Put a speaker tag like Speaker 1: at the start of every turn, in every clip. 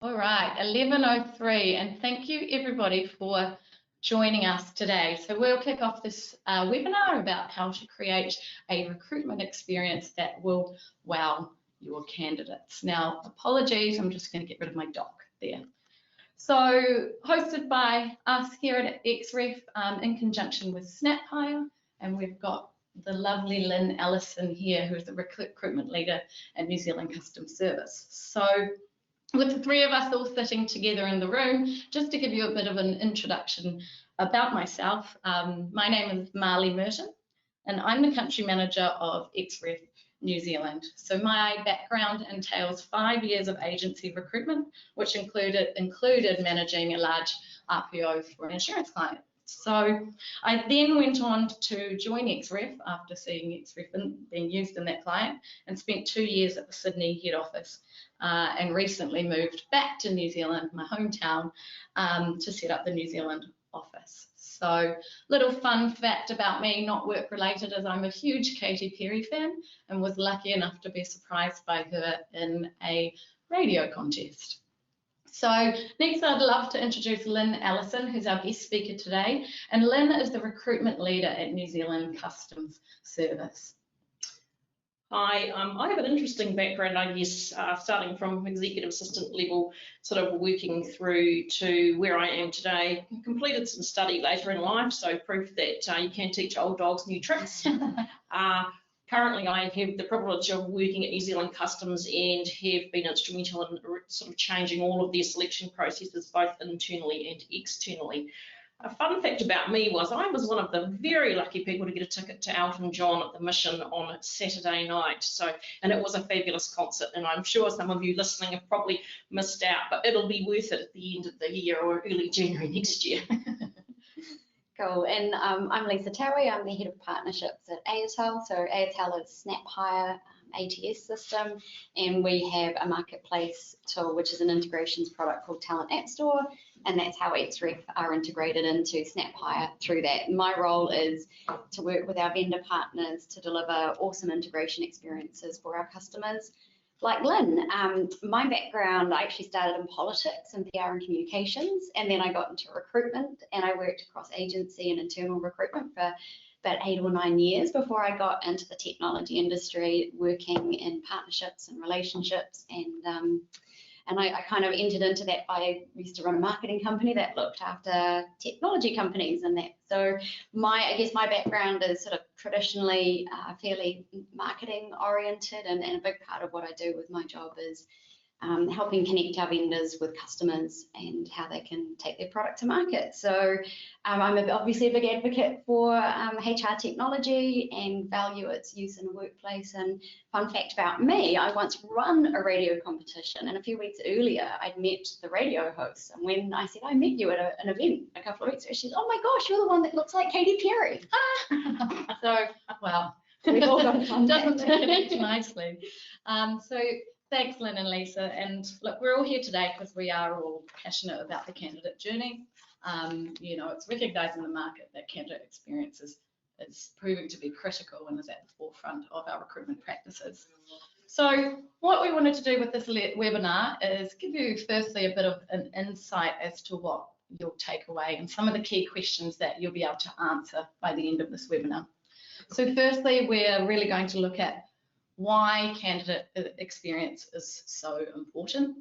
Speaker 1: All right, 11:03, and thank you everybody for joining us today. So we'll kick off this webinar about how to create a recruitment experience that will wow your candidates. Now, apologies, I'm just going to get rid of my doc there. So hosted by us here at Xref in conjunction with SnapHire, and we've got the lovely Lynn Ellison here, who's the recruitment leader at New Zealand Customs Service. So with the three of us all sitting together in the room, just to give you a bit of an introduction about myself, my name is Marley Merton, and I'm the country manager of Xref New Zealand. So my background entails 5 years of agency recruitment, which included managing a large RPO for an insurance client. So I then went on to join Xref after seeing Xref being used in that client, and spent 2 years at the Sydney head office, and recently moved back to New Zealand, my hometown, to set up the New Zealand office. So little fun fact about me, not work related, is I'm a huge Katy Perry fan and was lucky enough to be surprised by her in a radio contest. So next I'd love to introduce Lynn Ellison, who's our guest speaker today. And Lynn is the recruitment leader at New Zealand Customs Service.
Speaker 2: Hi, I have an interesting background, I guess, starting from executive assistant level, sort of working through to where I am today. Completed some study later in life, so proof that you can teach old dogs new tricks. Currently, I have the privilege of working at New Zealand Customs and have been instrumental in sort of changing all of their selection processes, both internally and externally. A fun fact about me was I was one of the very lucky people to get a ticket to Elton John at the Mission on Saturday night. And it was a fabulous concert, and I'm sure some of you listening have probably missed out, but it'll be worth it at the end of the year or early January next year.
Speaker 3: Cool, and I'm Lisa Towie. I'm the head of partnerships at Airtel. So Airtel is SnapHire ATS system, and we have a marketplace tool, which is an integrations product called Talent App Store, and that's how Xref are integrated into SnapHire through that. My role is to work with our vendor partners to deliver awesome integration experiences for our customers. Like Lynn, my background, I actually started in politics and PR and communications, and then I got into recruitment, and I worked across agency and internal recruitment for about 8 or 9 years before I got into the technology industry, working in partnerships and relationships, and I kind of entered into that. I used to run a marketing company that looked after technology companies and that. So I guess my background is sort of traditionally fairly marketing oriented, and a big part of what I do with my job is helping connect our vendors with customers and how they can take their product to market. So I'm obviously a big advocate for HR technology and value its use in the workplace. And fun fact about me, I once run a radio competition, and a few weeks earlier I'd met the radio host, and when I said I met you at an event a couple of weeks ago, she said, "Oh my gosh, you're the one that looks like Katy Perry."
Speaker 1: So well,
Speaker 3: we've all got fun.
Speaker 1: Doesn't connect nicely. So thanks, Lynn and Lisa. And look, we're all here today because we are all passionate about the candidate journey. You know, it's recognising the market that candidate experience is proving to be critical and is at the forefront of our recruitment practices. So what we wanted to do with this webinar is give you firstly a bit of an insight as to what you'll take away and some of the key questions that you'll be able to answer by the end of this webinar. So firstly, we're really going to look at why candidate experience is so important,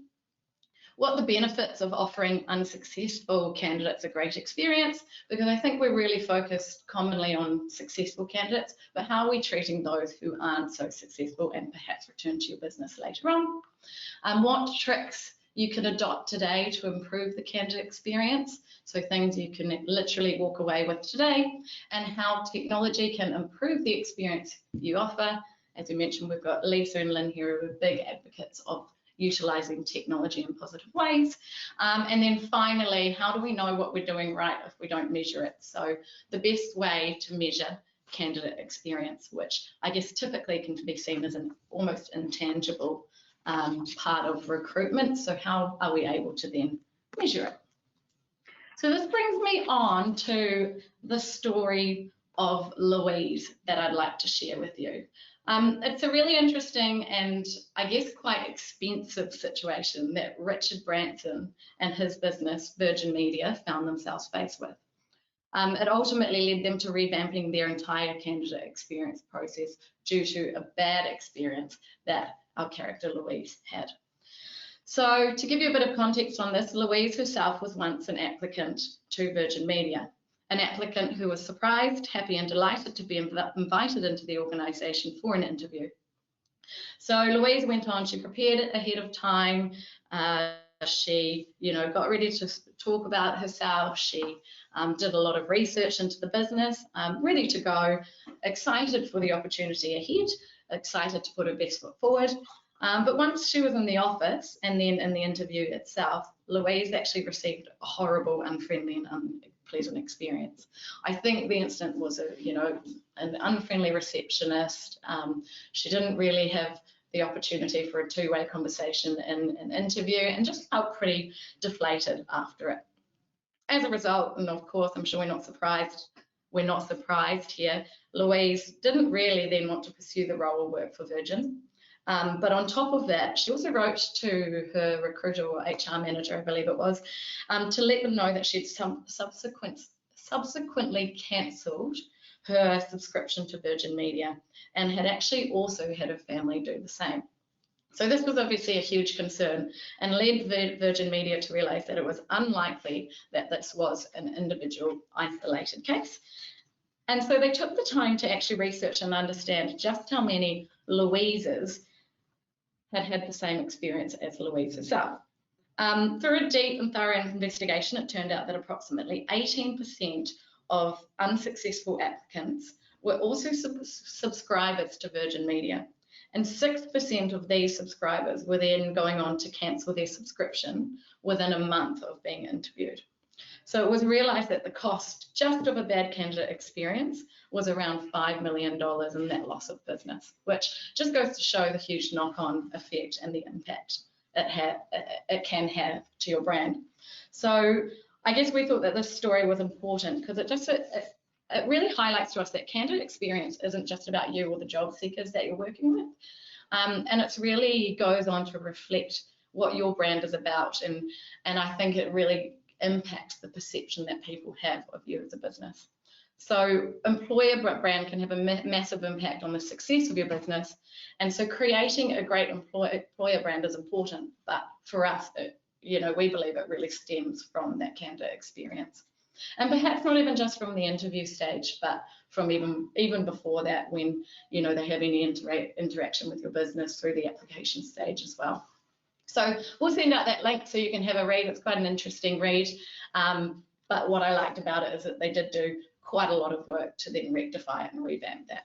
Speaker 1: what the benefits of offering unsuccessful candidates a great experience, because I think we're really focused commonly on successful candidates, but how are we treating those who aren't so successful and perhaps return to your business later on, what tricks you can adopt today to improve the candidate experience, so things you can literally walk away with today, and how technology can improve the experience you offer. As we mentioned, we've got Lisa and Lynn here who are big advocates of utilising technology in positive ways. And then finally, how do we know what we're doing right if we don't measure it? So the best way to measure candidate experience, which I guess typically can be seen as an almost intangible part of recruitment. So how are we able to then measure it? So this brings me on to the story of Louise that I'd like to share with you. It's a really interesting and I guess quite expensive situation that Richard Branson and his business, Virgin Media, found themselves faced with. It ultimately led them to revamping their entire candidate experience process due to a bad experience that our character Louise had. So to give you a bit of context on this, Louise herself was once an applicant to Virgin Media, an applicant who was surprised, happy and delighted to be invited into the organisation for an interview. So Louise went on, she prepared it ahead of time, she got ready to talk about herself, she did a lot of research into the business, ready to go, excited for the opportunity ahead, excited to put her best foot forward. But once she was in the office and then in the interview itself, Louise actually received a horrible, unfriendly and unpleasant experience. I think the incident was an unfriendly receptionist. She didn't really have the opportunity for a two-way conversation in an interview and just felt pretty deflated after it. As a result, and of course, I'm sure we're not surprised here, Louise didn't really then want to pursue the role or work for Virgin. But on top of that, she also wrote to her recruiter or HR manager, I believe it was, to let them know that she'd subsequently cancelled her subscription to Virgin Media and had actually also had her family do the same. So this was obviously a huge concern and led Virgin Media to realise that it was unlikely that this was an individual isolated case. And so they took the time to actually research and understand just how many Louises had the same experience as Louise herself. Through a deep and thorough investigation, it turned out that approximately 18% of unsuccessful applicants were also subscribers to Virgin Media, and 6% of these subscribers were then going on to cancel their subscription within a month of being interviewed. So it was realised that the cost just of a bad candidate experience was around $5 million in that loss of business, which just goes to show the huge knock-on effect and the impact it can have to your brand. So I guess we thought that this story was important because it really highlights to us that candidate experience isn't just about you or the job seekers that you're working with, and it really goes on to reflect what your brand is about, and I think it really impacts the perception that people have of you as a business. So employer brand can have a massive impact on the success of your business, and so creating a great employer brand is important, but for us, we believe it really stems from that candidate experience. And perhaps not even just from the interview stage, but from even before that, when they have any interaction with your business through the application stage as well. So we'll send out that link so you can have a read. It's quite an interesting read. But what I liked about it is that they did do quite a lot of work to then rectify it and revamp that.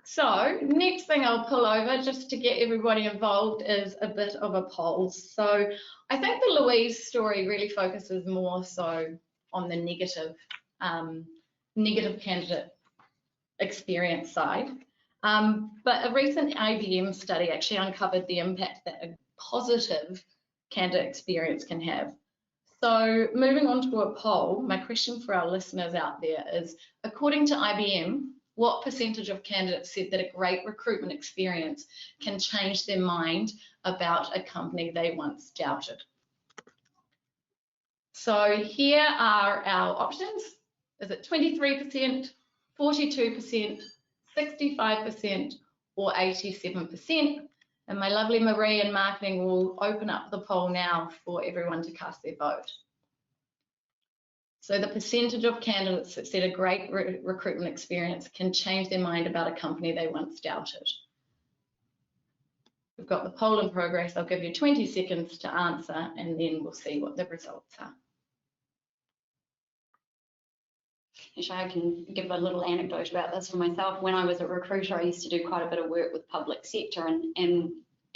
Speaker 1: So next thing I'll pull over just to get everybody involved is a bit of a poll. So I think the Louise story really focuses more so on the negative candidate experience side. But a recent IBM study actually uncovered the impact that a positive candidate experience can have. So moving on to a poll, my question for our listeners out there is, according to IBM, what percentage of candidates said that a great recruitment experience can change their mind about a company they once doubted? So here are our options. Is it 23%, 42%, 65% or 87%? And my lovely Marie in marketing will open up the poll now for everyone to cast their vote. So the percentage of candidates that said a great recruitment experience can change their mind about a company they once doubted. We've got the poll in progress. I'll give you 20 seconds to answer and then we'll see what the results are.
Speaker 3: I can give a little anecdote about this for myself. When I was a recruiter, I used to do quite a bit of work with public sector, and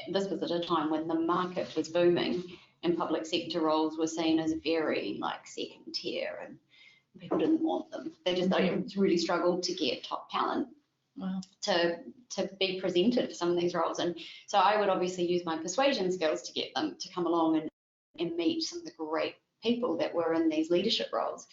Speaker 3: this was at a time when the market was booming and public sector roles were seen as very second tier and people didn't want them. They just really struggled to get top talent. Wow. to be presented for some of these roles. And so I would obviously use my persuasion skills to get them to come along and meet some of the great people that were in these leadership roles.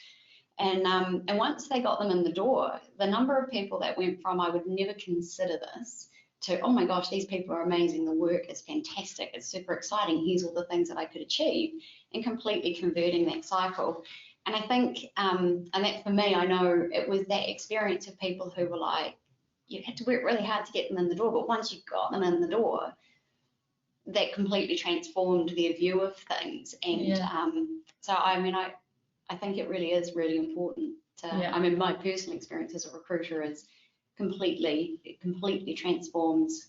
Speaker 3: And once they got them in the door, the number of people that went from I would never consider this to, oh my gosh, these people are amazing, the work is fantastic, it's super exciting, here's all the things that I could achieve, and completely converting that cycle. And I think, and that for me, I know it was that experience of people who were like, you had to work really hard to get them in the door, but once you got them in the door, that completely transformed their view of things. And so, I mean, I think it really is really important to, I mean, my personal experience as a recruiter is it completely transforms,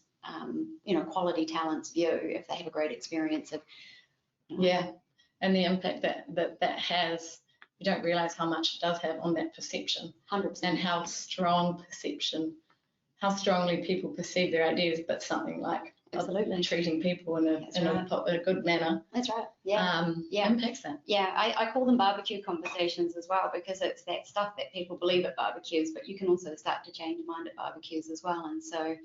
Speaker 3: you know, quality talent's view if they have a great experience of.
Speaker 1: And the impact that has, you don't realise how much it does have on that perception.
Speaker 3: 100%.
Speaker 1: And how strong perception, how strongly people perceive their ideas, but something like
Speaker 3: Absolutely.
Speaker 1: treating people in a good manner.
Speaker 3: That's right. Yeah.
Speaker 1: Impacts that.
Speaker 3: Yeah, I call them barbecue conversations as well, because it's that stuff that people believe at barbecues, but you can also start to change mind at barbecues as well. And so,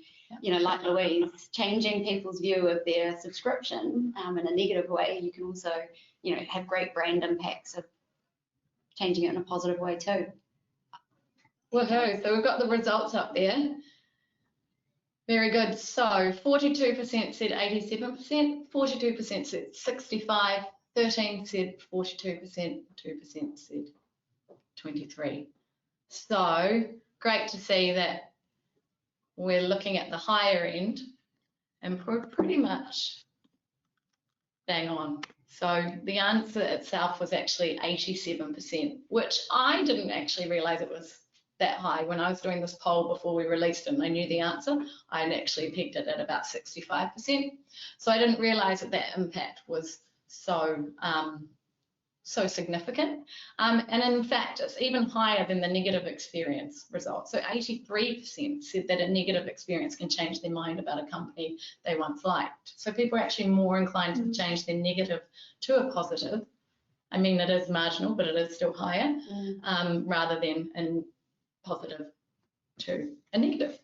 Speaker 3: you know, like Louise, changing people's view of their subscription in a negative way, you can also, you know, have great brand impacts of changing it in a positive way too.
Speaker 1: Woohoo! So we've got the results up there. Very good. So 42% said 87%, 42% said 65, 13 said 42%, 2% said 23. So great to see that we're looking at the higher end and pretty much bang on. So the answer itself was actually 87%, which I didn't actually realize it was that high. When I was doing this poll before we released it and I knew the answer, I had actually pegged it at about 65%. So I didn't realize that impact was so significant. And in fact, it's even higher than the negative experience result. So 83% said that a negative experience can change their mind about a company they once liked. So people are actually more inclined to change their negative to a positive. I mean, it is marginal, but it is still higher, rather than in positive to a negative.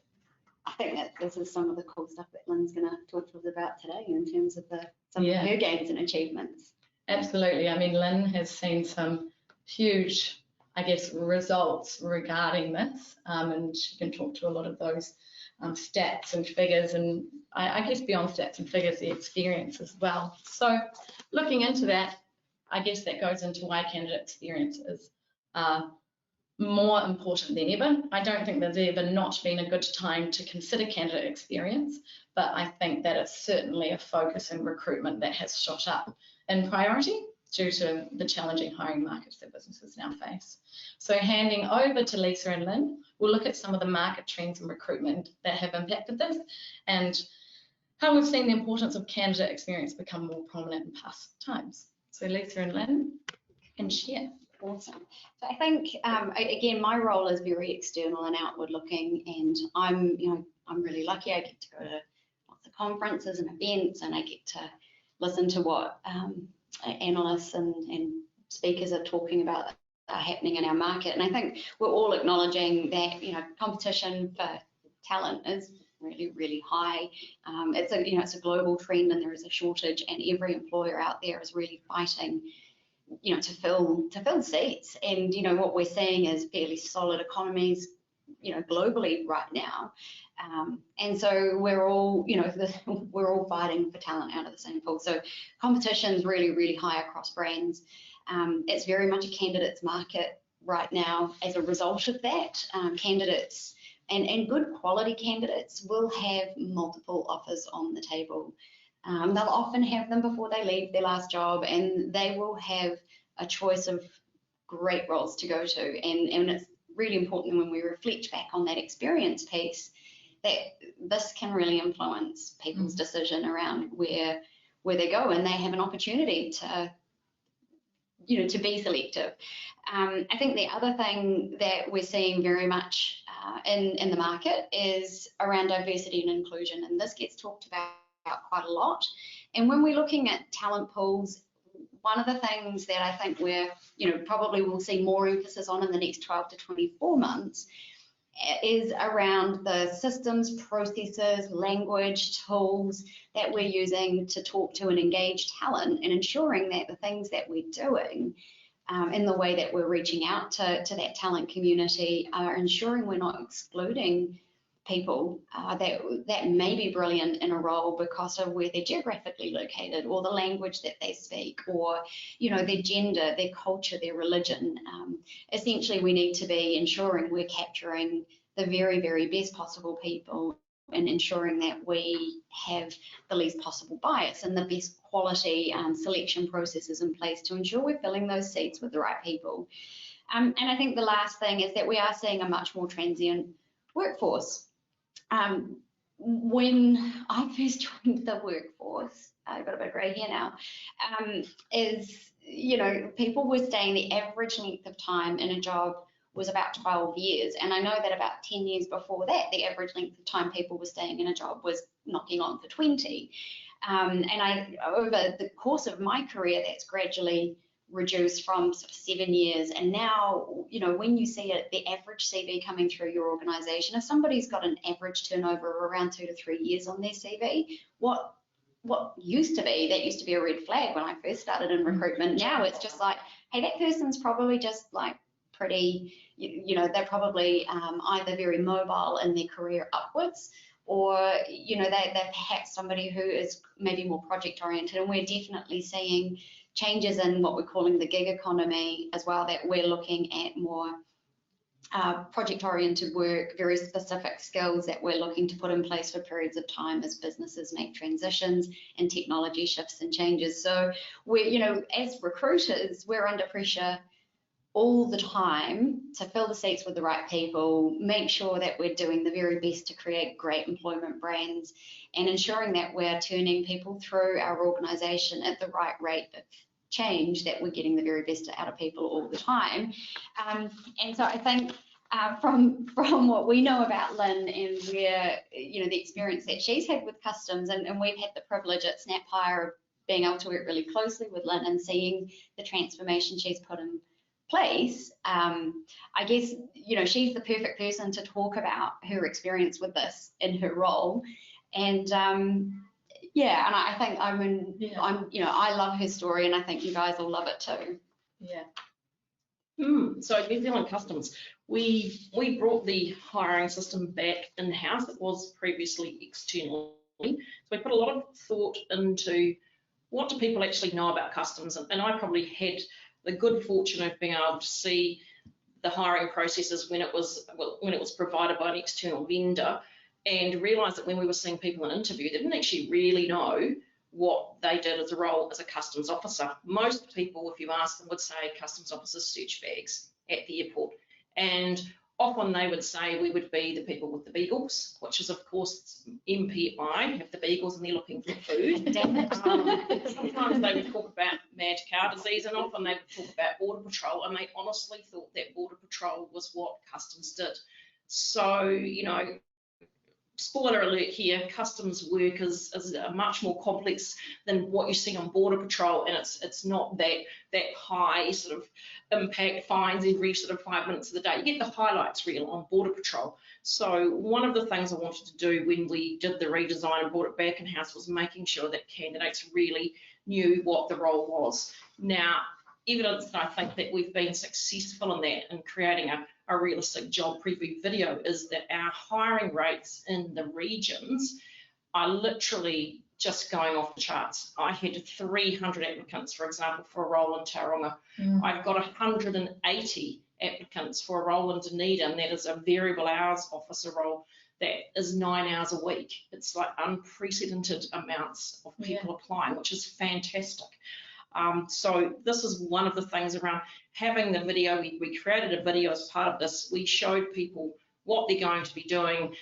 Speaker 3: I think that this is some of the cool stuff that Lynn's going to talk to us about today in terms of some of her gains and achievements.
Speaker 1: Absolutely. I mean, Lynn has seen some huge, I guess, results regarding this, and she can talk to a lot of those stats and figures, and I guess beyond stats and figures, the experience as well. So looking into that, I guess that goes into why candidate experience is more important than ever. I don't think there's ever not been a good time to consider candidate experience, but I think that it's certainly a focus in recruitment that has shot up in priority due to the challenging hiring markets that businesses now face. So handing over to Lisa and Lynn, we'll look at some of the market trends in recruitment that have impacted this and how we've seen the importance of candidate experience become more prominent in past times. So Lisa and Lynn can share.
Speaker 3: Awesome. So I think, again, my role is very external and outward looking, and I'm really lucky. I get to go to lots of conferences and events, and I get to listen to what analysts and speakers are talking about happening in our market. And I think we're all acknowledging that, you know, competition for talent is really, really high. It's a global trend, and there is a shortage, and every employer out there is really fighting, you know, to fill seats. And, you know, what we're seeing is fairly solid economies, you know, globally right now. And so we're all, you know, we're all fighting for talent out of the same pool. So competition's really, really high across brands. It's very much a candidates market right now as a result of that. Candidates and good quality candidates will have multiple offers on the table. They'll often have them before they leave their last job, and they will have a choice of great roles to go to. And it's really important when we reflect back on that experience piece that this can really influence people's decision around where they go, and they have an opportunity to, you know, to be selective. I think the other thing that we're seeing very much in the market is around diversity and inclusion, and this gets talked about quite a lot. And when we're looking at talent pools, one of the things that I think we're, you know, probably will see more emphasis on in the next 12 to 24 months is around the systems, processes, language, tools that we're using to talk to and engage talent, and ensuring that the things that we're doing in the way that we're reaching out to that talent community are ensuring we're not excluding people that may be brilliant in a role because of where they're geographically located, or the language that they speak, or their gender, their culture, their religion. Essentially, we need to be ensuring we're capturing the very, very best possible people and ensuring that we have the least possible bias and the best quality selection processes in place to ensure we're filling those seats with the right people. And I think the last thing is that we are seeing a much more transient workforce. When I first joined the workforce, I've got a bit of grey hair now, people were staying, the average length of time in a job was about 12 years. And I know that about 10 years before that, the average length of time people were staying in a job was knocking on for 20. And over the course of my career, that's gradually reduced from sort of 7 years. And now, when you see the average CV coming through your organisation, if somebody's got an average turnover of around 2 to 3 years on their CV, what used to be a red flag when I first started in recruitment. Now it's just like, hey, that person's probably just like pretty, they're probably either very mobile in their career upwards, or they're perhaps somebody who is maybe more project oriented. And we're definitely seeing changes in what we're calling the gig economy as well, that we're looking at more project-oriented work, very specific skills that we're looking to put in place for periods of time as businesses make transitions and technology shifts and changes. So we're, as recruiters, we're under pressure all the time to fill the seats with the right people, make sure that we're doing the very best to create great employment brands, and ensuring that we're turning people through our organisation at the right rate of change, that we're getting the very best out of people all the time. And so I think from what we know about Lynn and where, the experience that she's had with customs, and we've had the privilege at Snap Hire of being able to work really closely with Lynn and seeing the transformation she's put in place, I guess, she's the perfect person to talk about her experience with this in her role. And yeah, and I think I love her story, and I think you guys will love it too.
Speaker 1: Yeah.
Speaker 2: So New Zealand Customs, we brought the hiring system back in-house. It was previously externally. So we put a lot of thought into what do people actually know about customs, and I probably had the good fortune of being able to see the hiring processes when it was provided by an external vendor, and realise that when we were seeing people in interview, they didn't actually really know what they did as a role as a customs officer. Most people, if you ask them, would say customs officers search bags at the airport, and often they would say we would be the people with the beagles, which is of course MPI, have the beagles and they're looking for food. Sometimes they would talk about mad cow disease, and often they would talk about border patrol, and they honestly thought that border patrol was what customs did. So, spoiler alert here, customs work is much more complex than what you see on border patrol, and it's not that high sort of impact fines every sort of 5 minutes of the day. You get the highlights reel on border patrol. So one of the things I wanted to do when we did the redesign and brought it back in-house was making sure that candidates really knew what the role was. Now, evidence that I think that we've been successful in that, in creating a realistic job preview video, is that our hiring rates in the regions are literally just going off the charts. I had 300 applicants, for example, for a role in Tauranga. I've got 180 applicants for a role in Dunedin, and that is a variable hours officer role that is 9 hours a week. It's like unprecedented amounts of people applying, which is fantastic. So this is one of the things around having the video. We created a video as part of this. We showed people what they're going to be doing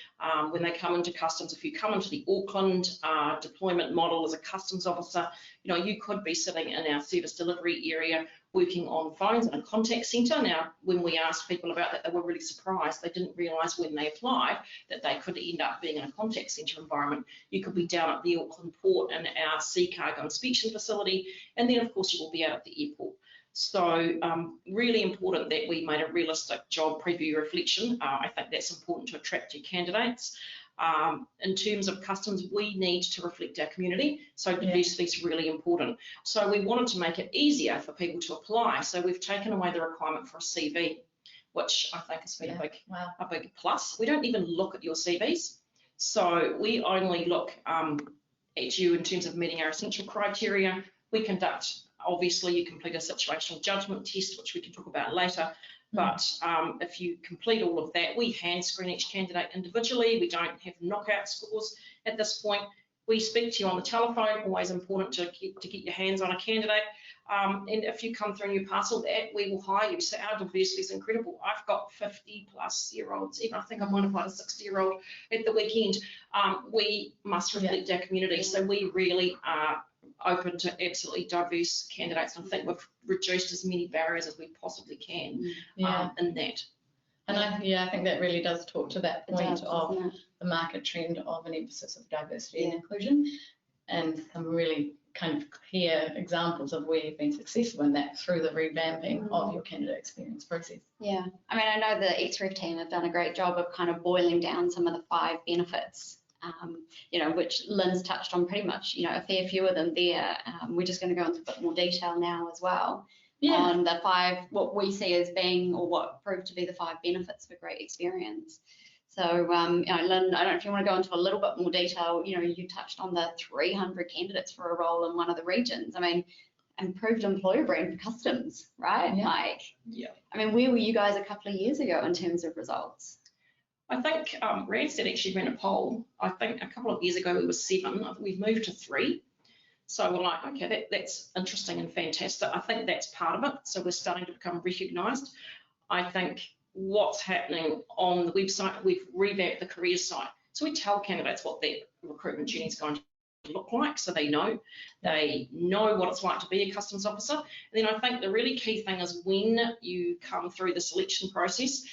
Speaker 2: when they come into customs. If you come into the Auckland deployment model as a customs officer, you could be sitting in our service delivery area working on phones in a contact centre. Now, when we asked people about that, they were really surprised. They didn't realise when they applied that they could end up being in a contact centre environment. You could be down at the Auckland port in our sea cargo inspection facility, and then of course you will be out at the airport. So really important that we made a realistic job preview reflection. I think that's important to attract your candidates. In terms of customs, we need to reflect our community, so diversity is really important. So we wanted to make it easier for people to apply, so we've taken away the requirement for a CV, which I think has been a big plus. We don't even look at your CVs, so we only look at you in terms of meeting our essential criteria. We conduct, obviously you complete a situational judgment test, which we can talk about later, but if you complete all of that, we hand screen each candidate individually. We don't have knockout scores at this point. We speak to you on the telephone, always important to get your hands on a candidate. And if you come through and you pass all that, we will hire you. So our diversity is incredible. I've got 50+-year-olds, even I think I might have had a 60-year-old at the weekend. We must reflect our community. So we really are open to absolutely diverse candidates. I think we've reduced as many barriers as we possibly can in that.
Speaker 1: And I think that really does talk to that point of the market trend of an emphasis of diversity and inclusion, and some really kind of clear examples of where you've been successful in that through the revamping of your candidate experience process.
Speaker 3: Yeah, I mean, I know the Xref team have done a great job of kind of boiling down some of the 5 benefits, you know, which Lynn's touched on pretty much, you know, a fair few of them there. We're just going to go into a bit more detail now as well. On the 5, what we see as being, or what proved to be the 5 benefits of a great experience. So, you know, Lynn, I don't know if you want to go into a little bit more detail. You know, you touched on the 300 candidates for a role in one of the regions. I mean, improved employer brand for customs, right? I mean, where were you guys a couple of years ago in terms of results?
Speaker 2: I think Randstad actually ran a poll. I think a couple of years ago we were 7. We've moved to 3. So we're like, okay, that's interesting and fantastic. I think that's part of it. So we're starting to become recognised. I think what's happening on the website, we've revamped the careers site. So we tell candidates what their recruitment journey is going to look like, so they know what it's like to be a customs officer. And then I think the really key thing is when you come through the selection process,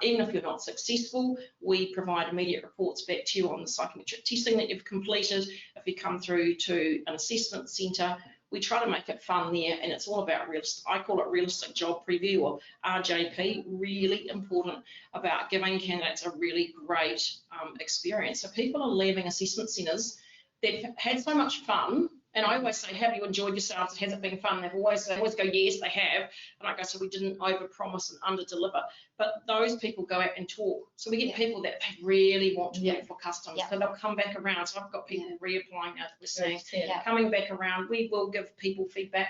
Speaker 2: even if you're not successful, we provide immediate reports back to you on the psychometric testing that you've completed. If you come through to an assessment centre, we try to make it fun there, and it's all about realistic, I call it realistic job preview, or RJP, really important about giving candidates a really great experience. So people are leaving assessment centres, they've had so much fun, and I always say, have you enjoyed yourselves? Has it been fun? They always go, yes, they have. And I go, so we didn't overpromise and underdeliver. But those people go out and talk. So we get people that they really want to work for customs. So they'll come back around. So I've got people reapplying now that we're seeing, coming back around. We will give people feedback.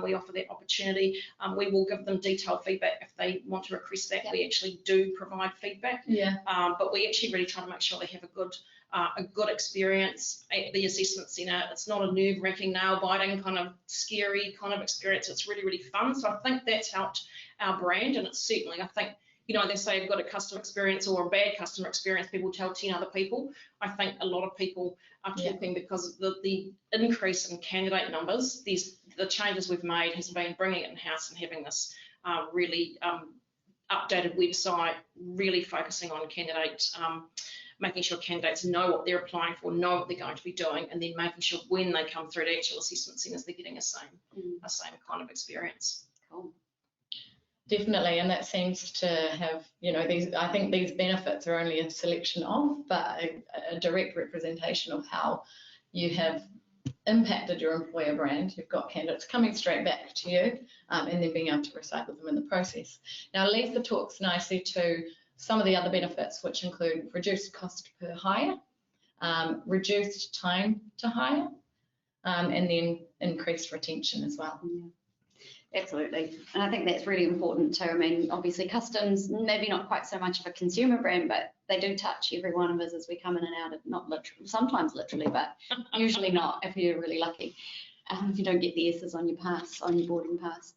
Speaker 2: We offer that opportunity. We will give them detailed feedback if they want to request that. We actually do provide feedback. But we actually really try to make sure they have a good experience at the assessment centre. It's not a nerve-wracking, nail-biting kind of scary kind of experience. It's really, really fun. So I think that's helped our brand, and it's certainly, I think, you know, they say I've got a customer experience or a bad customer experience, people tell 10 other people. I think a lot of people are talking because of the increase in candidate numbers. The changes we've made has been bringing it in-house and having this really updated website, really focusing on candidates, making sure candidates know what they're applying for, know what they're going to be doing, and then making sure when they come through to actual assessment centres, they're getting a same kind of experience.
Speaker 3: Cool.
Speaker 1: Definitely, and that seems to have, you know, I think these benefits are only a selection of, but a direct representation of how you have impacted your employer brand. You've got candidates coming straight back to you, and then being able to recycle them in the process. Now, Lisa talks nicely to some of the other benefits, which include reduced cost per hire, reduced time to hire, and then increased retention as well.
Speaker 3: Absolutely, and I think that's really important too. I mean, obviously customs, maybe not quite so much of a consumer brand, but they do touch every one of us as we come in and out of, not literally, sometimes literally, but usually not if you're really lucky, if you don't get the S's on your pass, on your boarding pass.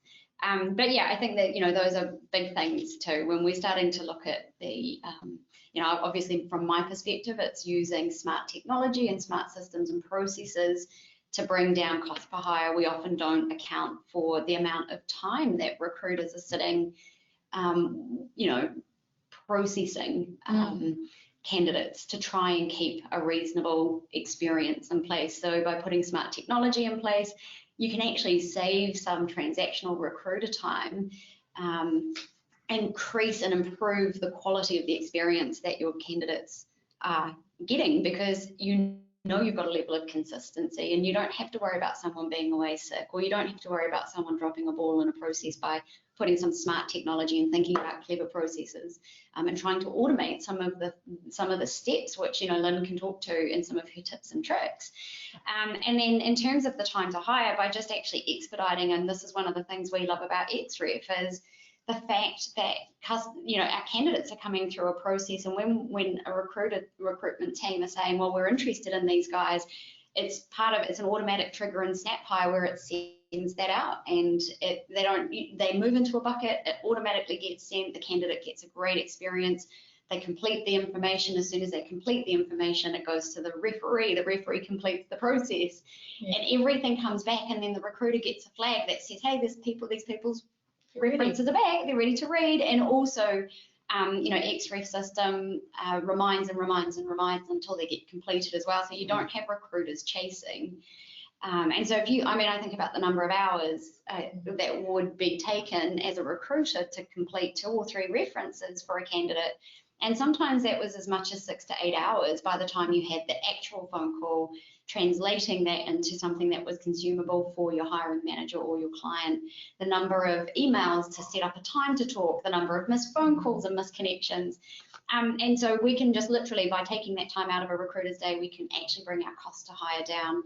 Speaker 3: But yeah, I think that, you know, those are big things too. When we're starting to look at the, you know, obviously from my perspective, it's using smart technology and smart systems and processes to bring down cost per hire. We often don't account for the amount of time that recruiters are sitting, you know, processing candidates to try and keep a reasonable experience in place. So by putting smart technology in place, you can actually save some transactional recruiter time, increase and improve the quality of the experience that your candidates are getting, because you know you've got a level of consistency, and you don't have to worry about someone being away sick, or you don't have to worry about someone dropping a ball in a process by putting some smart technology and thinking about clever processes, and trying to automate some of the steps, which Lynn can talk to in some of her tips and tricks. And then in terms of the time to hire, by just actually expediting, and this is one of the things we love about Xref, is the fact that our candidates are coming through a process, and when a recruitment team are saying, well, we're interested in these guys, it's an automatic trigger in SnapHire where it sends that out, and they move into a bucket, it automatically gets sent, the candidate gets a great experience, they complete the information. As soon as they complete the information, it goes to the referee completes the process, and everything comes back, and then the recruiter gets a flag that says, hey, these people's references are back, they're ready to read. And also Xref system reminds until they get completed as well, so you don't have recruiters chasing. And so I think about the number of hours that would be taken as a recruiter to complete 2 or 3 references for a candidate, and sometimes that was as much as 6 to 8 hours by the time you had the actual phone call, translating that into something that was consumable for your hiring manager or your client, the number of emails to set up a time to talk, the number of missed phone calls and missed connections. And so we can just literally, by taking that time out of a recruiter's day, we can actually bring our cost to hire down,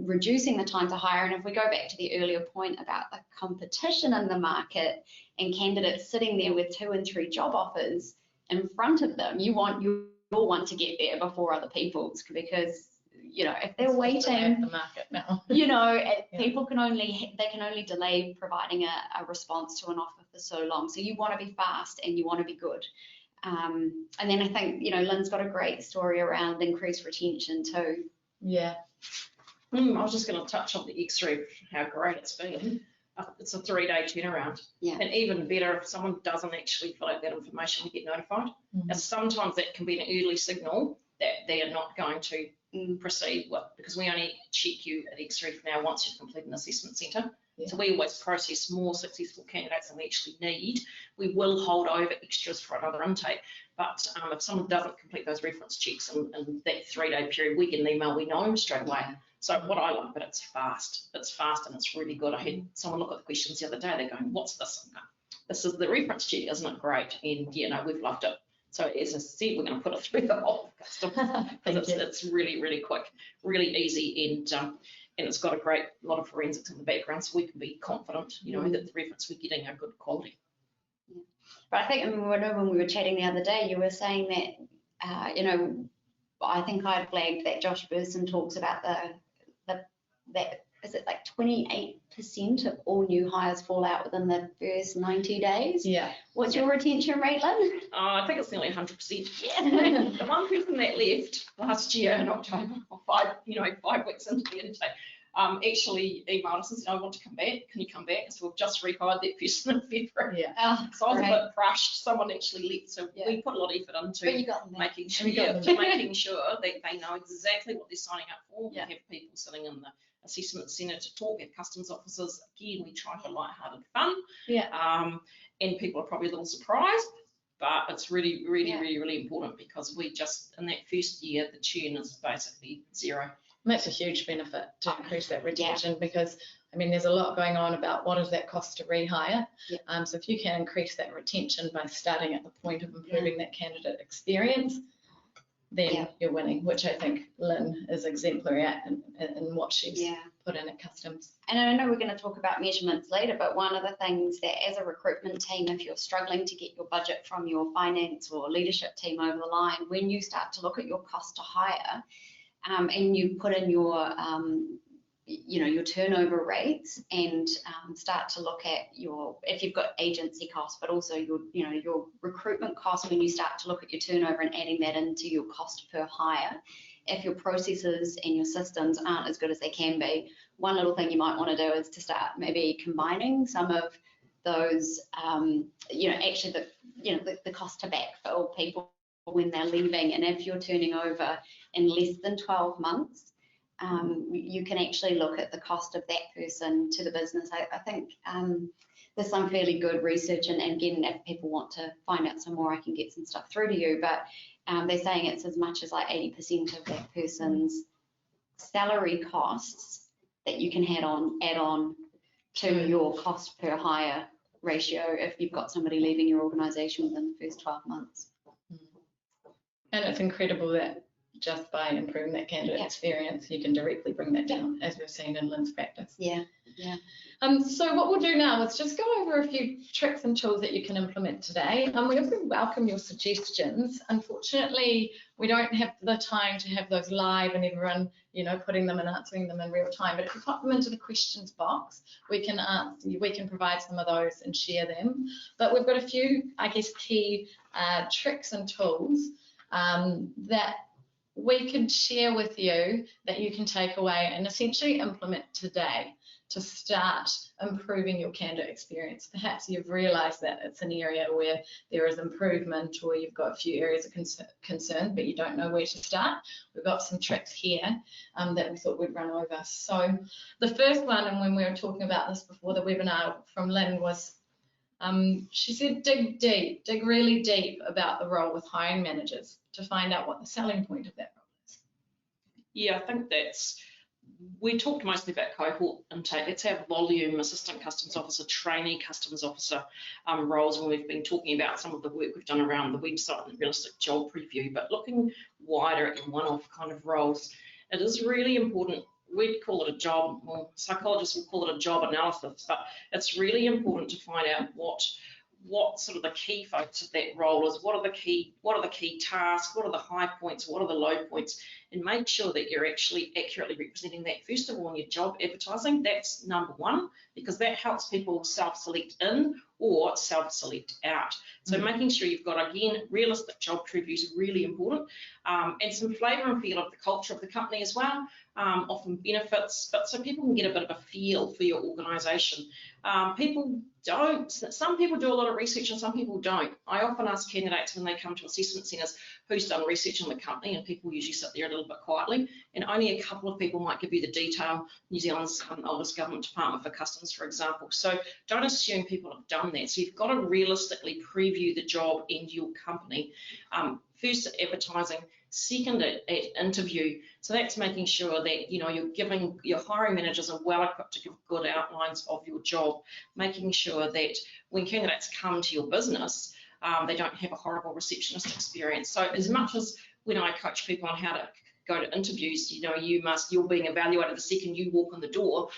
Speaker 3: reducing the time to hire. And if we go back to the earlier point about the competition in the market and candidates sitting there with 2 and 3 job offers in front of them, you'll want to get there before other people's, because if they're waiting,
Speaker 1: the market now.
Speaker 3: people can only delay providing a response to an offer for so long. So you want to be fast and you want to be good. And then I think Lynn's got a great story around increased retention too.
Speaker 1: Yeah.
Speaker 2: I was just going to touch on the Xref, how great it's been. It's a 3-day turnaround.
Speaker 3: Yeah.
Speaker 2: And even better, if someone doesn't actually fill out that information, we get notified. And sometimes that can be an early signal that they are not going to proceed with, because we only check you at Xref now once you've completed an assessment centre. Yeah. So we always process more successful candidates than we actually need. We will hold over extras for another intake, but if someone doesn't complete those reference checks in that 3-day period, we get an email, we know straight away. So what I like, but it's fast and it's really good. I had someone look at the questions the other day, they're going, what's this? This is the reference check, isn't it great? And we've loved it. So as I said, we're going to put it through the whole custom, because it's really, really quick, really easy, and it's got a great lot of forensics in the background, so we can be confident, that the reference we're getting are good quality.
Speaker 3: Yeah. But I think, when we were chatting the other day, you were saying that, I think I flagged that Josh Burson talks about that is it like 28% of all new hires fall out within the first 90 days?
Speaker 1: Yeah.
Speaker 3: What's your retention rate, Lynn?
Speaker 2: I think it's nearly 100%. Yeah. The one person that left last year in October, 5 weeks into the intake, actually emailed us and said, I want to come back. Can you come back? So we've just rehired that person in February.
Speaker 1: Yeah.
Speaker 2: So I was a bit crushed. Someone actually left. So we put a lot of effort into making sure that they know exactly what they're signing up for. We have people sitting in the assessment centre to talk. We have customs officers. Again, we try for light-hearted fun.
Speaker 1: Yeah.
Speaker 2: And people are probably a little surprised, but it's really, really, really, really important, because we just, in that first year, the churn is basically 0.
Speaker 1: And that's a huge benefit to increase that retention, because there's a lot going on about what does that cost to rehire. So if you can increase that retention by starting at the point of improving that candidate experience, then you're winning, which I think Lynn is exemplary at in what she's put in at Customs.
Speaker 3: And I know we're going to talk about measurements later, but one of the things that as a recruitment team, if you're struggling to get your budget from your finance or leadership team over the line, when you start to look at your cost to hire, and you put in your turnover rates, and start to look at if you've got agency costs, but also your recruitment costs, when you start to look at your turnover and adding that into your cost per hire, if your processes and your systems aren't as good as they can be, one little thing you might want to do is to start maybe combining some of those, actually the cost to backfill people when they're leaving. And if you're turning over in less than 12 months, you can actually look at the cost of that person to the business. I think there's some fairly good research, and again, if people want to find out some more, I can get some stuff through to you. But they're saying it's as much as like 80% of that person's salary costs that you can add on to your cost per hire ratio if you've got somebody leaving your organisation within the first 12 months.
Speaker 1: And it's incredible that just by improving that candidate experience, you can directly bring that down, as we've seen in Lynn's practice.
Speaker 3: Yeah, yeah.
Speaker 1: So what we'll do now is just go over a few tricks and tools that you can implement today. We also welcome your suggestions. Unfortunately, we don't have the time to have those live and everyone, you know, putting them and answering them in real time. But if you pop them into the questions box, we can provide some of those and share them. But we've got a few, I guess, key tricks and tools that we can share with you that you can take away and essentially implement today to start improving your candidate experience. Perhaps you've realised that it's an area where there is improvement, or you've got a few areas of concern, but you don't know where to start. We've got some tricks here that we thought we'd run over. So the first one, and when we were talking about this before the webinar from Lynn, was she said dig really deep about the role with hiring managers to find out what the selling point of that role is.
Speaker 2: Yeah, I think we talked mostly about cohort intake. Let's have volume assistant customs officer, trainee customs officer roles, and we've been talking about some of the work we've done around the website and realistic job preview, but looking wider at one-off kind of roles, it is really important. We'd call it a job, well, psychologists would call it a job analysis, but it's really important to find out what sort of the key focus of that role is, what are the key tasks, what are the high points, what are the low points, and make sure that you're actually accurately representing that. First of all, in your job advertising, that's number one, because that helps people self-select in or self-select out. So making sure you've got, again, realistic job previews is really important, and some flavour and feel of the culture of the company as well, often benefits, but so people can get a bit of a feel for your organisation. Some people do a lot of research and some people don't. I often ask candidates when they come to assessment centres who's done research on the company, and people usually sit there a little bit quietly, and only a couple of people might give you the detail. New Zealand's oldest government department for customs, for example. So don't assume people have done that. So you've got to realistically preview the job and your company. First at advertising, second at interview. So that's making sure that, you know, you're giving your hiring managers are well equipped to give good outlines of your job, making sure that when candidates come to your business, they don't have a horrible receptionist experience. So as much as when I coach people on how to go to interviews, you know, you're being evaluated the second you walk in the door.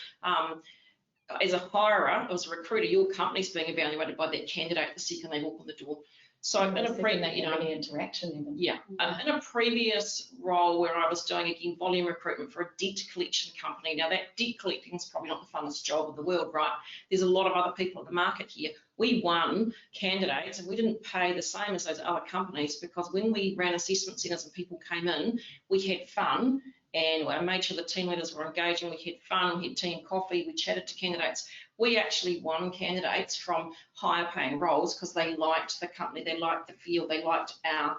Speaker 2: As a hirer, as a recruiter, your company's being evaluated by that candidate the second they walk in the door. So in
Speaker 1: any interaction even.
Speaker 2: Yeah, in a previous role where I was doing, again, volume recruitment for a debt collection company. Now that debt collecting is probably not the funnest job in the world, right? There's a lot of other people in the market here. We won candidates and we didn't pay the same as those other companies, because when we ran assessment centres and people came in, we had fun. And I made sure the team leaders were engaging. We had fun, we had tea and coffee, we chatted to candidates. We actually won candidates from higher paying roles because they liked the company, they liked the field, they liked our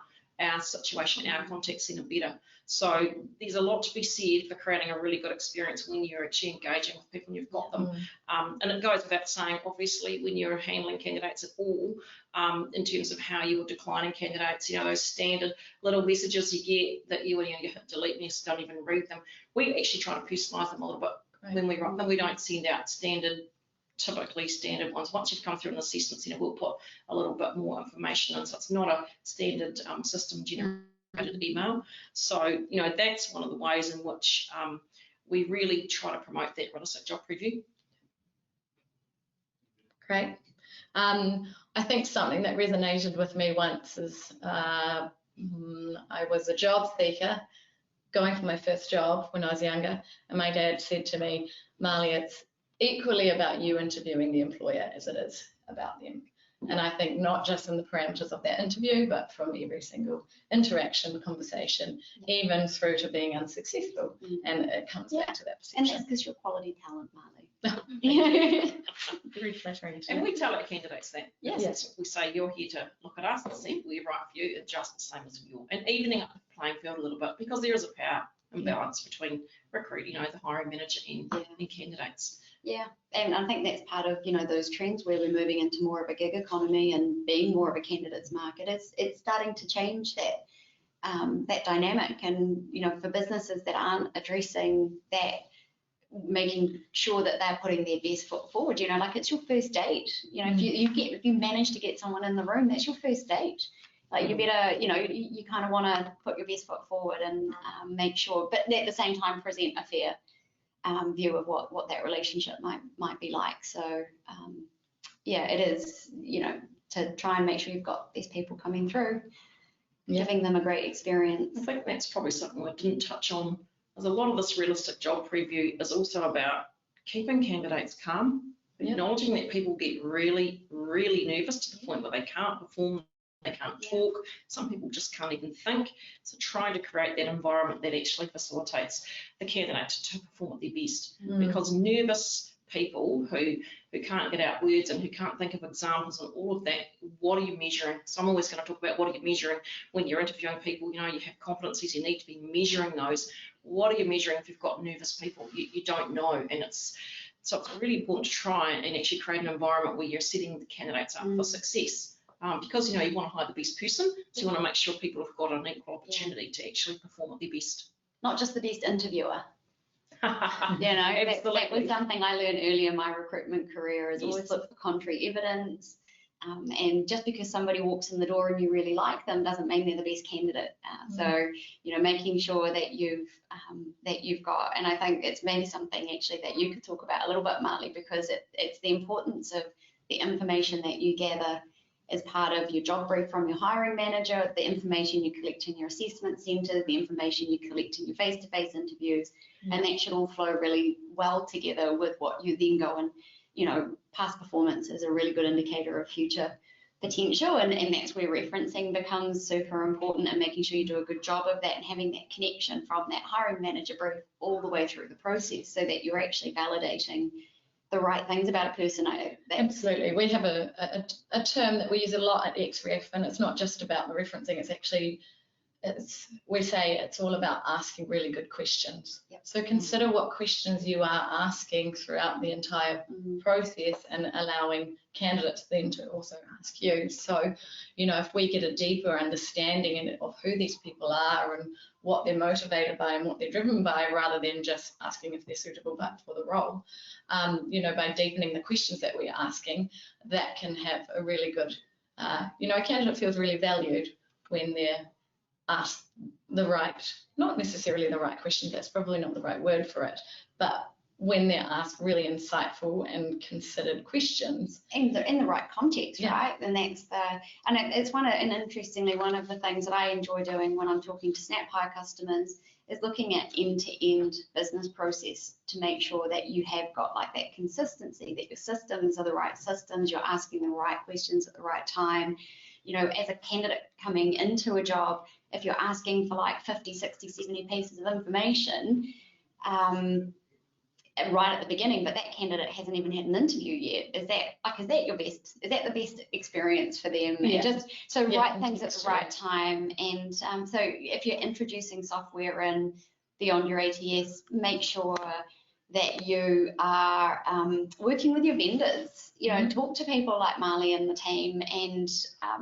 Speaker 2: situation, our contact centre better. So there's a lot to be said for creating a really good experience when you're actually engaging with people and you've got them. And it goes without saying, obviously, when you're handling candidates at all, in terms of how you're declining candidates, you know, those standard little messages you get that you hit delete and you just don't even read them. We actually try to personalise them a little bit when we write them. We don't send out typically standard ones. Once you've come through an assessment centre, we'll put a little bit more information in. So it's not a standard system generated email. So, you know, that's one of the ways in which we really try to promote that realistic job preview.
Speaker 1: Great. I think something that resonated with me once is I was a job seeker going for my first job when I was younger, and my dad said to me, Marley, it's equally about you interviewing the employer as it is about them. And I think not just in the parameters of that interview, but from every single interaction, conversation, even through to being unsuccessful. And it comes back to that perception.
Speaker 3: And that's because you're quality talent, Marley.
Speaker 1: Very flattering.
Speaker 2: And we tell our candidates that.
Speaker 1: Yes.
Speaker 2: We say you're here to look at us and see we're right for you, it's just the same as you. And evening up the playing field a little bit, because there is a power imbalance between recruiting, you know, the hiring manager and candidates.
Speaker 3: Yeah, and I think that's part of, you know, those trends where we're moving into more of a gig economy and being more of a candidates market. It's starting to change that. that dynamic. And, you know, for businesses that aren't addressing that, making sure that they're putting their best foot forward, you know, like it's your first date. You know, if you manage to get someone in the room, that's your first date. Like you better, you know, you kind of want to put your best foot forward and make sure, but at the same time present a fair view of what that relationship might be like. So yeah, it is, you know, to try and make sure you've got these people coming through, giving them a great experience.
Speaker 2: I think that's probably something I didn't touch on, because a lot of this realistic job preview is also about keeping candidates calm, acknowledging that people get really, really nervous to the point where they can't perform, they can't talk, some people just can't even think. So trying to create that environment that actually facilitates the candidate to perform at their best, because nervous people who can't get out words and who can't think of examples and all of that, what are you measuring? So I'm always going to talk about what are you measuring when you're interviewing people. You know, you have competencies, you need to be measuring those. What are you measuring if you've got nervous people? You don't know, and so it's really important to try and actually create an environment where you're setting the candidates up for success. Because, you know, you want to hire the best person, so you want to make sure people have got an equal opportunity to actually perform at their best.
Speaker 3: Not just the best interviewer. You know, that was something I learned early in my recruitment career, is always look for contrary evidence. And just because somebody walks in the door and you really like them doesn't mean they're the best candidate. So, you know, making sure that you've got, and I think it's maybe something actually that you could talk about a little bit, Marley, because it's the importance of the information that you gather as part of your job brief from your hiring manager, the information you collect in your assessment centre, the information you collect in your face-to-face interviews, and that should all flow really well together with what you then go and, you know, past performance is a really good indicator of future potential, and that's where referencing becomes super important, and making sure you do a good job of that and having that connection from that hiring manager brief all the way through the process, so that you're actually validating the right things about a person.
Speaker 1: Absolutely. We have a term that we use a lot at Xref, and it's not just about the referencing, it's actually, we say it's all about asking really good questions. So consider what questions you are asking throughout the entire process, and allowing candidates then to also ask you. So, you know, if we get a deeper understanding of who these people are and what they're motivated by and what they're driven by, rather than just asking if they're suitable for the role, you know, by deepening the questions that we're asking, that can have a really good, you know, a candidate feels really valued when they're asked the right, not necessarily the right questions, that's probably not the right word for it, but when they're asked really insightful and considered questions.
Speaker 3: In the right context, right? And that's and it's and interestingly, one of the things that I enjoy doing when I'm talking to Snap Hire customers is looking at end-to-end business process to make sure that you have got like that consistency, that your systems are the right systems, you're asking the right questions at the right time. You know, as a candidate coming into a job, if you're asking for like 50, 60, 70 pieces of information right at the beginning, but that candidate hasn't even had an interview yet, is that your best? Is that the best experience for them? And just so write things at the right time. And so if you're introducing software in beyond your ATS, make sure that you are working with your vendors. You know, talk to people like Marley and the team, and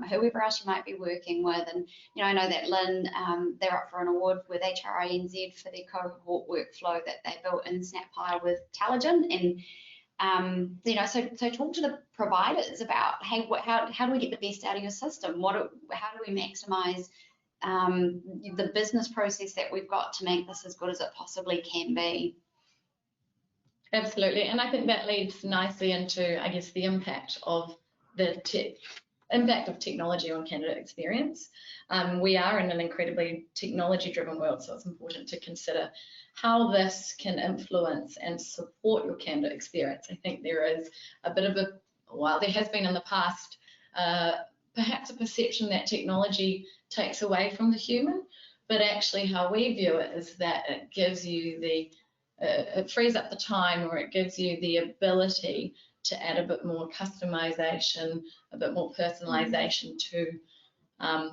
Speaker 3: whoever else you might be working with. And, you know, I know that Lynn, they're up for an award with HRINZ for their cohort workflow that they built in Snap Hire with Taligent. And, you know, so talk to the providers about, hey, how do we get the best out of your system? How do we maximize the business process that we've got to make this as good as it possibly can be?
Speaker 1: Absolutely, and I think that leads nicely into, I guess, the impact of technology on candidate experience. We are in an incredibly technology-driven world, so it's important to consider how this can influence and support your candidate experience. I think there is a bit of there has been in the past, perhaps a perception that technology takes away from the human, but actually how we view it is that it gives you it frees up the time, or it gives you the ability to add a bit more customization, a bit more personalization to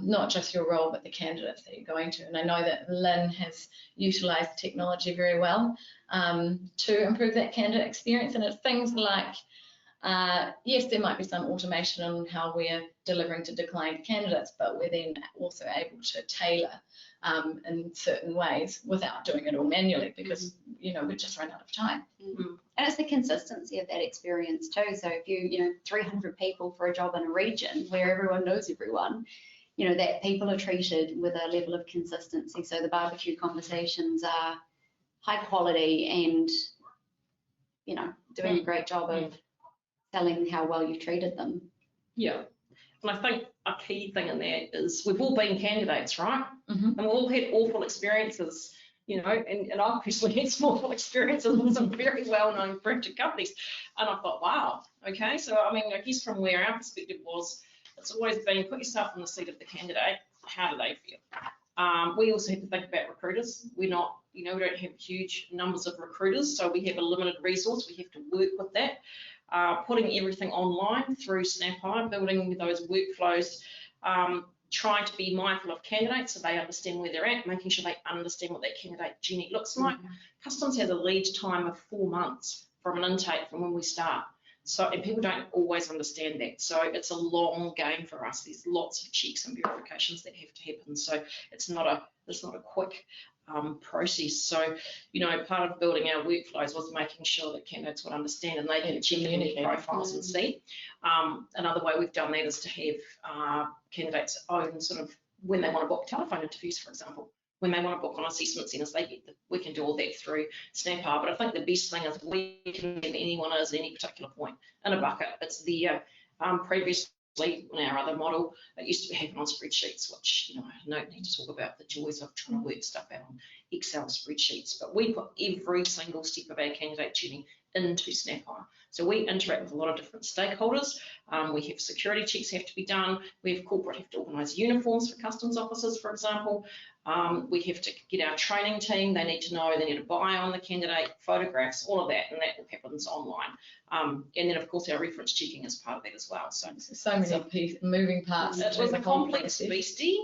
Speaker 1: not just your role, but the candidates that you're going to. And I know that Lynn has utilized technology very well to improve that candidate experience. And it's things like Yes, there might be some automation on how we're delivering to declined candidates, but we're then also able to tailor in certain ways without doing it all manually, because we just run out of time.
Speaker 3: And it's the consistency of that experience too. So if you 300 people for a job in a region where everyone knows everyone, that people are treated with a level of consistency. So the barbecue conversations are high quality and doing a great job of telling how well you've treated them.
Speaker 2: Yeah. And I think a key thing in that is we've all been candidates, right?
Speaker 1: Mhm.
Speaker 2: And we've all had awful experiences, and I've personally had some awful experiences with some very well-known printed companies. And I thought, wow, okay. So, I guess from where our perspective was, it's always been put yourself in the seat of the candidate. How do they feel? We also have to think about recruiters. We're not, we don't have huge numbers of recruiters, so we have a limited resource. We have to work with that. Putting everything online through SnapHire, building those workflows, trying to be mindful of candidates so they understand where they're at, making sure they understand what that candidate journey looks like. Customs has a lead time of 4 months from an intake from when we start. So, and people don't always understand that. So it's a long game for us. There's lots of checks and verifications that have to happen. So it's not a quick process. So, part of building our workflows was making sure that candidates would understand and they can check in their profiles and see. Another way we've done that is to have candidates own sort of when they want to book telephone interviews, for example. When they want to book on assessment centres, we can do all that through SnapHire. But I think the best thing is we can have anyone as at any particular point in a bucket. It's the previously in our other model, it used to happen on spreadsheets, which I don't need to talk about the joys of trying to work stuff out on Excel spreadsheets. But we put every single step of our candidate journey into SnapHire. So we interact with a lot of different stakeholders. We have security checks have to be done. We have corporate have to organise uniforms for customs officers, for example. We have to get our training team. They need to know, they need to buy on the candidate, photographs, all of that, and that happens online. And then, of course, our reference checking is part of that as well. So
Speaker 1: many moving parts.
Speaker 2: It was a complex beastie,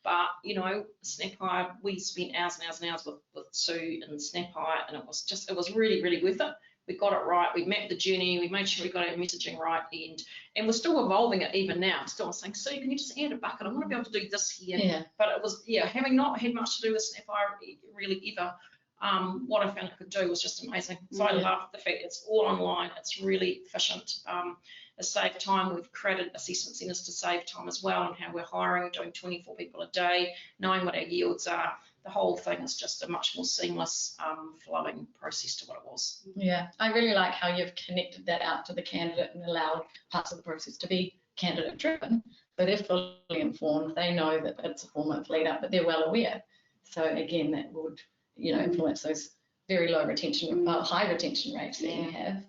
Speaker 2: but SnapHire, we spent hours and hours and hours with Sue and SnapHire, and it was really, really worth it. We got it right. We mapped the journey. We made sure we got our messaging right, and we're still evolving it even now. Still saying, Sue, can you just add a bucket? I want to be able to do this here.
Speaker 1: Yeah.
Speaker 2: But it was, having not had much to do with SnapHire really ever, what I found it could do was just amazing. So I love the fact it's all online. It's really efficient. It saved time. We've created assessment centres to save time as well, and how we're hiring, doing 24 people a day, knowing what our yields are. The whole thing is just a much more seamless, flowing process to what it was.
Speaker 1: Yeah, I really like how you've connected that out to the candidate and allowed parts of the process to be candidate driven. So they're fully informed. They know that it's a 4-month lead up, but they're well aware. So again, that would influence those very low retention, high retention rates that you have.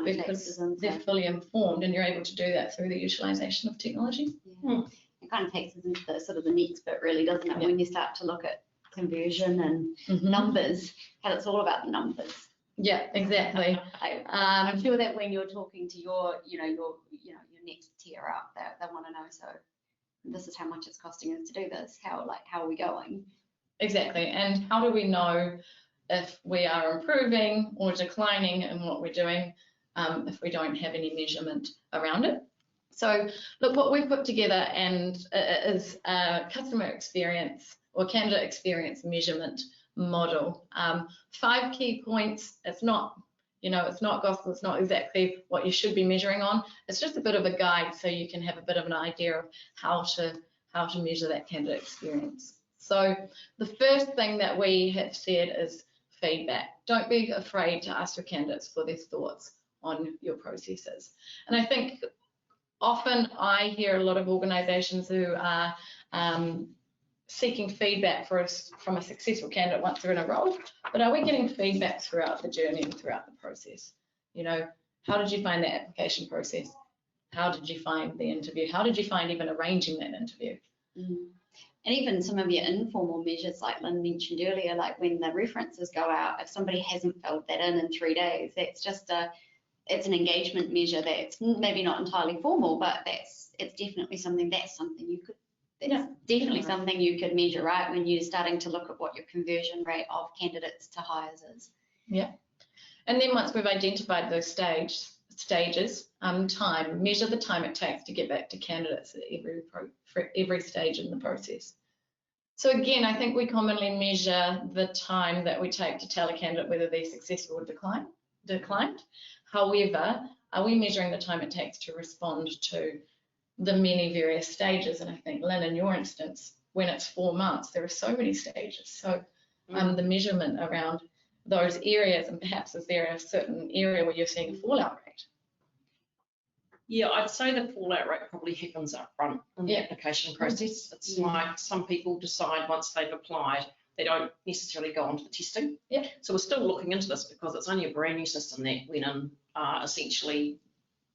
Speaker 1: Because they're fully informed, and you're able to do that through the utilisation of technology.
Speaker 3: It kind of takes us into the sort of the next bit, really, doesn't it? When you start to look at conversion and numbers, how it's all about the numbers.
Speaker 1: Yeah, exactly.
Speaker 3: I'm sure that when you're talking to your next tier up, they want to know. So this is how much it's costing us to do this. How are we going?
Speaker 1: Exactly. And how do we know if we are improving or declining in what we're doing if we don't have any measurement around it? So look, what we've put together is a customer experience or candidate experience measurement model. 5 key points. It's not, it's not gospel. It's not exactly what you should be measuring on. It's just a bit of a guide so you can have a bit of an idea of how to measure that candidate experience. So the first thing that we have said is feedback. Don't be afraid to ask your candidates for their thoughts on your processes. And I think often I hear a lot of organisations who are seeking feedback from a successful candidate once they're in a role, but are we getting feedback throughout the journey and throughout the process? How did you find the application process? How did you find the interview? How did you find even arranging that interview?
Speaker 3: And even some of your informal measures, like Lynn mentioned earlier, like when the references go out, if somebody hasn't filled that in 3 days, that's just it's an engagement measure that's maybe not entirely formal, but it's definitely something you could definitely something you could measure, right, when you're starting to look at what your conversion rate of candidates to hires is.
Speaker 1: Yeah. And then once we've identified those stages, measure the time it takes to get back to candidates at every stage in the process. So again, I think we commonly measure the time that we take to tell a candidate whether they're successful or declined. However, are we measuring the time it takes to respond to the many various stages? And I think, Lynn, in your instance, when it's 4 months, there are so many stages. So the measurement around those areas, and perhaps is there a certain area where you're seeing a fallout rate?
Speaker 2: Yeah, I'd say the fallout rate probably happens up front in the application process. It's like some people decide once they've applied, they don't necessarily go on to the testing.
Speaker 1: Yeah.
Speaker 2: So we're still looking into this because it's only a brand new system that went in essentially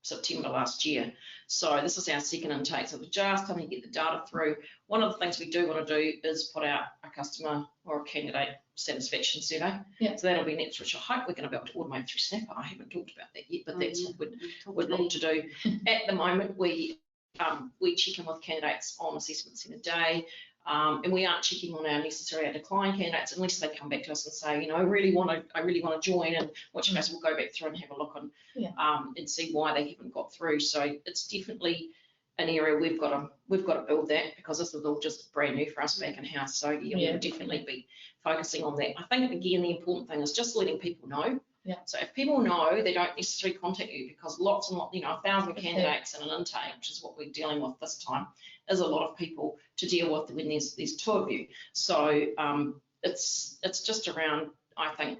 Speaker 2: September last year. So this is our second intake. So we're just trying to get the data through. One of the things we do want to do is put out a customer or a candidate satisfaction survey.
Speaker 1: Yeah.
Speaker 2: So that'll be next, which I hope we're going to be able to automate through Snap. I haven't talked about that yet, but that's what we'd look to do. At the moment, we check in with candidates on assessment centre day. And we aren't checking on our decline candidates unless they come back to us and say, you know, I really want to join, in which case we'll go back through and have a look and see why they haven't got through. So it's definitely an area we've got to build that, because this is all just brand new for us back in house. So we'll definitely be focusing on that. I think again the important thing is just letting people know.
Speaker 1: Yeah.
Speaker 2: So if people know, they don't necessarily contact you, because lots and lots, 1,000 candidates in an intake, which is what we're dealing with this time, is a lot of people to deal with when there's 2 of you. So it's just around, I think,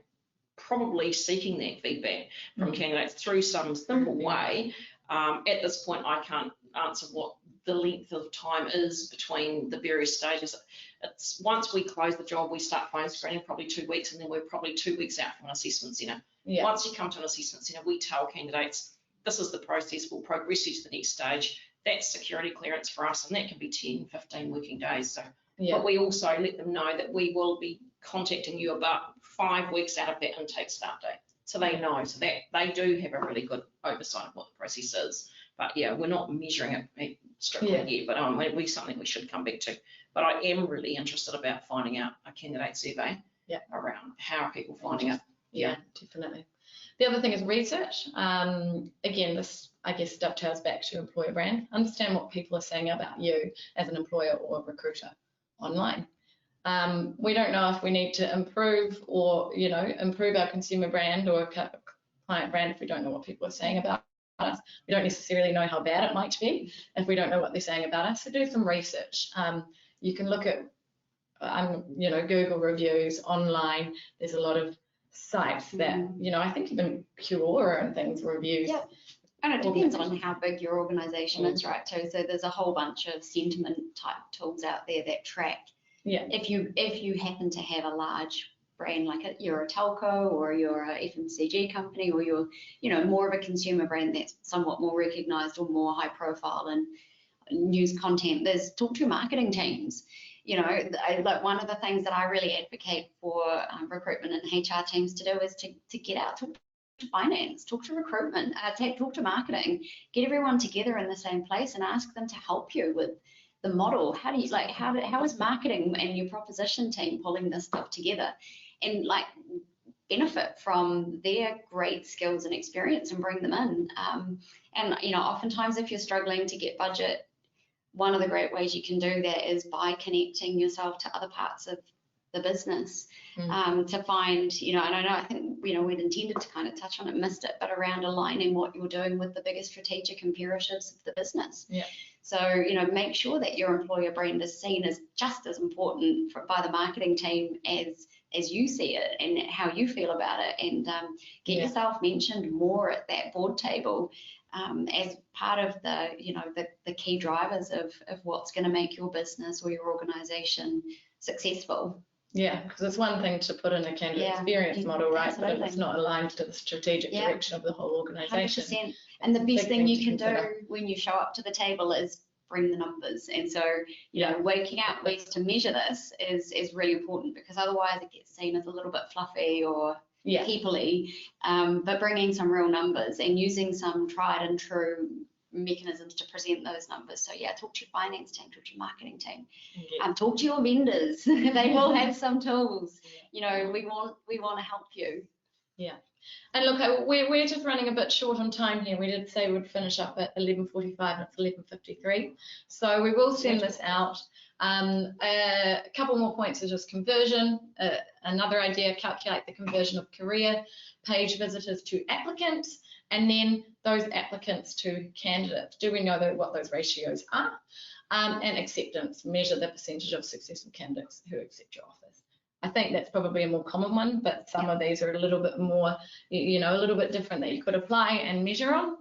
Speaker 2: probably seeking that feedback from candidates through some simple way. At this point, I can't answer what the length of time is between the various stages. It's once we close the job, we start phone screening, probably 2 weeks, and then we're probably 2 weeks out from an assessment centre. Yeah. Once you come to an assessment centre, we tell candidates, this is the process, we'll progress you to the next stage. That's security clearance for us, and that can be 10, 15 working days. So, but we also let them know that we will be contacting you about 5 weeks out of that intake start date. So they know, so that they do have a really good oversight of what the process is. But yeah, we're not measuring it strictly yet, but we something we should come back to. But I am really interested about finding out a candidate survey around how are people finding it.
Speaker 1: Yeah, definitely. The other thing is research. Again, this, I guess, dovetails back to employer brand. Understand what people are saying about you as an employer or recruiter online. We don't know if we need to improve our consumer brand or client brand if we don't know what people are saying about us. We don't necessarily know how bad it might be if we don't know what they're saying about us. So do some research. You can look at, Google reviews online. There's a lot of sites that, I think even Quora and things reviews.
Speaker 3: Yeah. And it depends on how big your organisation is, right, too. So there's a whole bunch of sentiment type tools out there that track. Yeah. If you happen to have a large brand, like you're a telco or you're a FMCG company, or you're, more of a consumer brand that's somewhat more recognised or more high profile and news content, talk to your marketing teams. Like one of the things that I really advocate for recruitment and HR teams to do is to get out, talk to finance, talk to recruitment, talk to marketing, get everyone together in the same place and ask them to help you with the model. How do you how is marketing and your proposition team pulling this stuff together, and benefit from their great skills and experience and bring them in. And oftentimes if you're struggling to get budget, one of the great ways you can do that is by connecting yourself to other parts of the business to find, and I think, we'd intended to kind of touch on it, missed it, but around aligning what you're doing with the biggest strategic imperatives of the business. Yeah. So, make sure that your employer brand is seen as just as important by the marketing team as you see it and how you feel about it, and get yourself mentioned more at that board table as part of the key drivers of what's going to make your business or your organisation successful.
Speaker 1: Yeah, because it's one thing to put in a candidate experience model, right?
Speaker 3: Absolutely.
Speaker 1: But if it's not aligned to the strategic direction of the whole organisation.
Speaker 3: 100%. And the best thing you can do when you show up to the table is bring the numbers. And so, working out ways to measure this is really important, because otherwise it gets seen as a little bit fluffy or people-y, but bringing some real numbers and using some tried and true mechanisms to present those numbers. So talk to your finance team, talk to your marketing team, talk to your vendors. They will have some tools. We want to help you.
Speaker 1: Yeah, And look, we're just running a bit short on time here. We did say we'd finish up at 11:45 and it's 11:53. So we will send this out. A couple more points is just conversion. Another idea, calculate the conversion of career page visitors to applicants, and then those applicants to candidates. Do we know what those ratios are? And acceptance, measure the percentage of successful candidates who accept your offers. I think that's probably a more common one, but some of these are a little bit more, a little bit different that you could apply and measure on.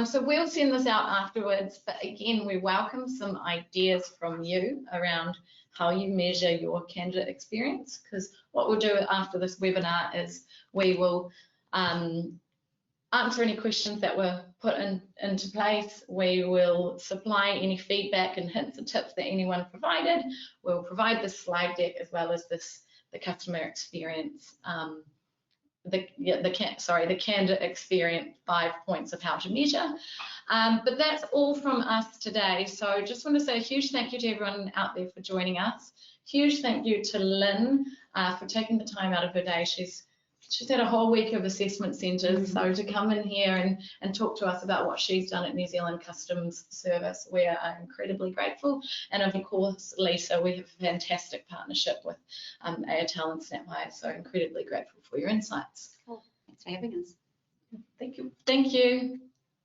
Speaker 1: So we'll send this out afterwards, but again, we welcome some ideas from you around how you measure your candidate experience, because what we'll do after this webinar is we will answer any questions that were put into place. We will supply any feedback and hints and tips that anyone provided. We'll provide this slide deck as well as the customer experience, the candidate experience 5 points of how to measure. But that's all from us today. So just want to say a huge thank you to everyone out there for joining us. Huge thank you to Lynn for taking the time out of her day. She's had a whole week of assessment centres, so to come in here and talk to us about what she's done at New Zealand Customs Service, we are incredibly grateful. And of course, Lisa, we have a fantastic partnership with AirTel and SnapHire, so incredibly grateful for your insights.
Speaker 3: Cool. Thanks for having us.
Speaker 1: Thank you. Thank you.